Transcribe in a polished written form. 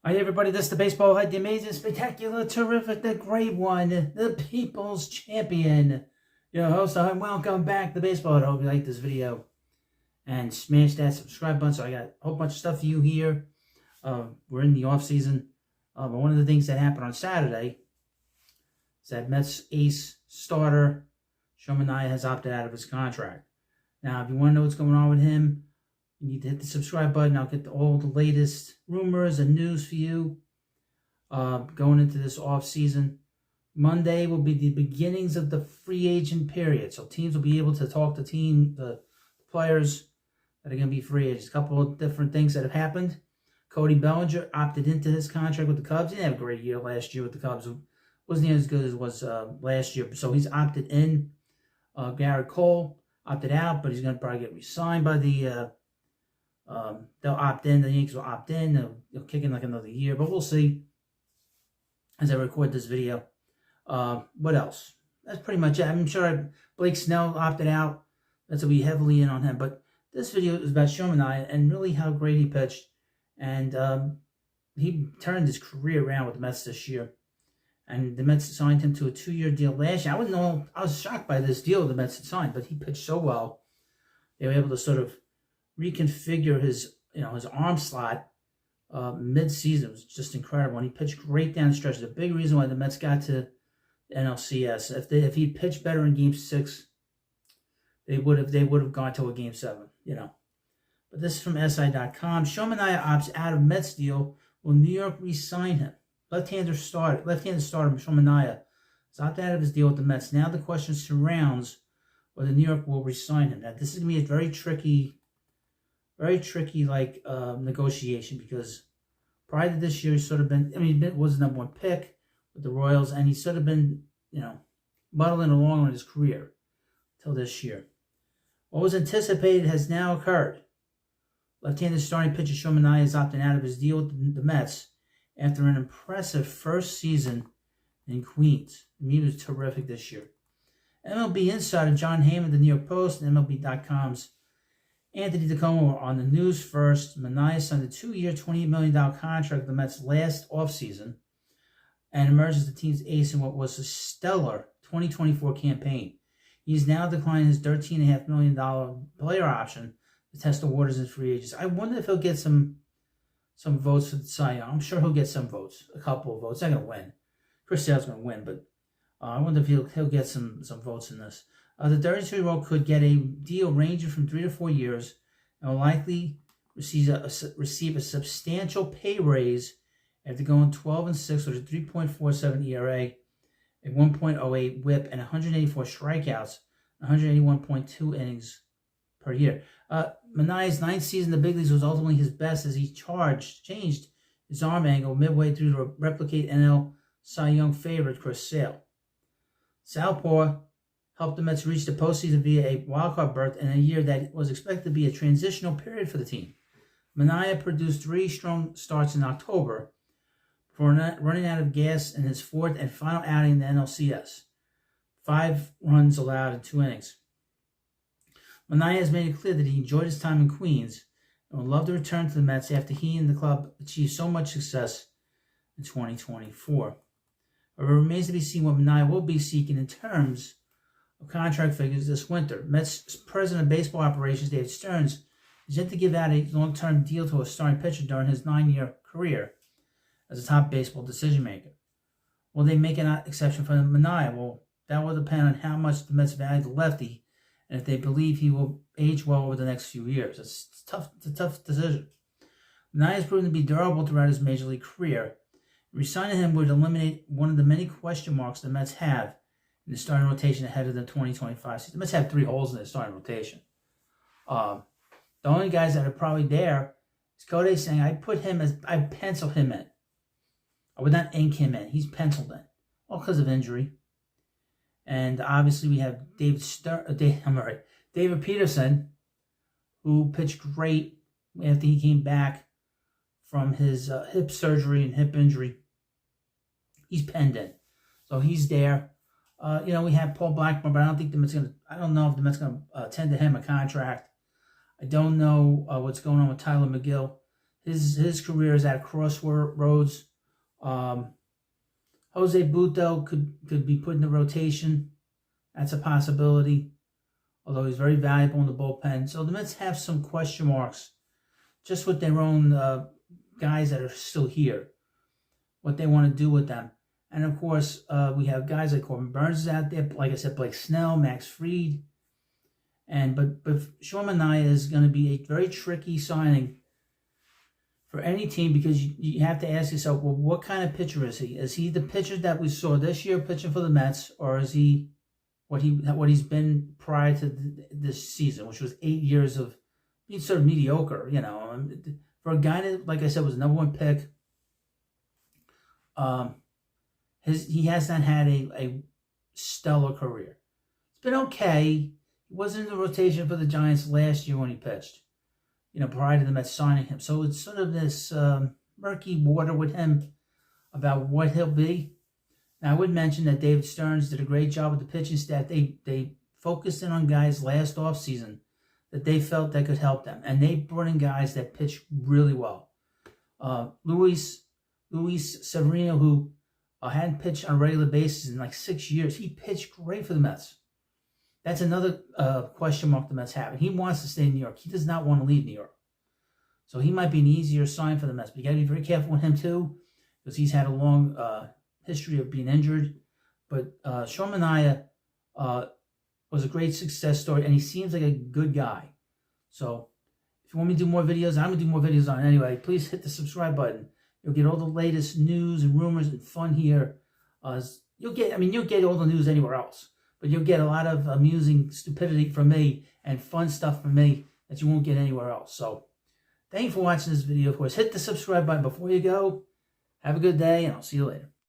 Hi everybody, this is the baseball head, the amazing, spectacular, terrific, the great one, the people's champion, your host, and welcome back to the baseball head. I hope you like this video and smash that subscribe button. So I got a whole bunch of stuff for you here. We're in the off season, but one of the things that happened on Saturday is that Mets ace starter Manaea has opted out of his contract. Now, if you want to know what's going on with him, you need to hit the subscribe button. I'll get all the latest rumors and news for you going into this off season. Monday will be the beginnings of the free agent period. So teams will be able to talk to the players that are going to be free agents. A couple of different things that have happened. Cody Bellinger opted into his contract with the Cubs. He didn't have a great year last year with the Cubs. It wasn't as good as it was last year. So he's opted in. Garrett Cole opted out, but he's going to probably get re-signed by the... they'll opt in. The Yankees will opt in. They'll kick in like another year, but we'll see as I record this video. What else? That's pretty much it. I'm sure Blake Snell opted out. That's going to be heavily in on him. But this video is about Manaea and really how great he pitched. And he turned his career around with the Mets this year. And the Mets signed him to a 2-year deal last year. I was shocked by this deal the Mets had signed, but he pitched so well. They were able to sort of reconfigure his arm slot mid-season. It was just incredible. And he pitched great down the stretch. The big reason why the Mets got to the NLCS. If he pitched better in Game 6, they would have gone to a Game 7. But this is from SI.com. Manaea opts out of Mets deal. Will New York re-sign him? Left-handed starter Manaea is opted out of his deal with the Mets. Now the question surrounds whether New York will re-sign him. Now this is going to be a very tricky negotiation, because prior to this year, he's sort of been, he was the #1 pick with the Royals, and he's sort of been, muddling along in his career till this year. What was anticipated has now occurred. Left-handed starting pitcher Manaea is opting out of his deal with the Mets after an impressive first season in Queens. He was terrific this year. MLB insider John Heyman, the New York Post, and MLB.com's Anthony DeComo were on the news first. Manaea signed a 2-year, $28 million contract with the Mets last offseason and emerged as the team's ace in what was a stellar 2024 campaign. He is now declining his $13.5 million player option to test the waters in free agents. I wonder if he'll get some votes for the Cy Young. I'm sure he'll get some votes, a couple of votes. He's not going to win. Chris Sale's going to win, but I wonder if he'll get some votes in this. The 32-year-old could get a deal ranging from 3 to 4 years and will likely receive a substantial pay raise after going 12-6 with a 3.47 ERA, a 1.08 WHIP, and 184 strikeouts, 181.2 innings per year. Manaea's 9th season in the big leagues was ultimately his best, as he changed his arm angle midway through to replicate NL Cy Young favorite Chris Sale. Southpaw helped the Mets reach the postseason via a wildcard berth in a year that was expected to be a transitional period for the team. Manaea produced 3 strong starts in October before running out of gas in his 4th and final outing in the NLCS. 5 runs allowed in 2 innings. Manaea has made it clear that he enjoyed his time in Queens and would love to return to the Mets after he and the club achieved so much success in 2024. It remains to be seen what Manaea will be seeking in terms of contract figures this winter. Mets president of baseball operations, David Stearns, is yet to give out a long-term deal to a starting pitcher during his 9-year career as a top baseball decision-maker. Will they make an exception for Manaea? Well, that will depend on how much the Mets value the lefty and if they believe he will age well over the next few years. It's a tough decision. Manaea has proven to be durable throughout his major league career. Resigning him would eliminate one of the many question marks the Mets have in the starting rotation ahead of the 2025 season. The Mets have 3 holes in their starting rotation. The only guys that are probably there is Cody saying, I'd pencil him in. I would not ink him in. He's penciled in. All because of injury. And obviously we have David Peterson, who pitched great after he came back from his hip surgery and hip injury. He's penned in. So he's there. We have Paul Blackmore, but I don't know if the Mets going to tender him a contract. I don't know what's going on with Tyler McGill. his career is at a crossroads. Jose Buto could be put in the rotation. That's a possibility, although he's very valuable in the bullpen. So the Mets have some question marks just with their own guys that are still here, what they want to do with them. And of course, we have guys like Corbin Burns is out there. Like I said, Blake Snell, Max Fried. But Sean Manaea is going to be a very tricky signing for any team, because you have to ask yourself, well, what kind of pitcher is he? Is he the pitcher that we saw this year pitching for the Mets, or is he what he's been prior to this season, which was 8 years of being sort of mediocre, for a guy that, like I said, was the #1 pick. He has not had a stellar career. It's been okay. He wasn't in the rotation for the Giants last year when he pitched, prior to the Mets signing him. So it's sort of this murky water with him about what he'll be. Now, I would mention that David Stearns did a great job with the pitching staff. They focused in on guys last offseason that they felt that could help them. And they brought in guys that pitch really well. Luis Severino, who hadn't pitched on a regular basis in like 6 years, he pitched great for the Mets. That's another question mark the Mets have. And he wants to stay in New York. He does not want to leave New York. So he might be an easier sign for the Mets. But you got to be very careful with him too, because he's had a long history of being injured. But Sean Manaea was a great success story, and he seems like a good guy. So if you want me to do more videos, I'm going to do more videos on it anyway. Please hit the subscribe button. You'll get all the latest news and rumors and fun here. You'll get all the news anywhere else, but you'll get a lot of amusing stupidity from me and fun stuff from me that you won't get anywhere else. So thank you for watching this video. Of course, hit the subscribe button before you go. Have a good day, and I'll see you later.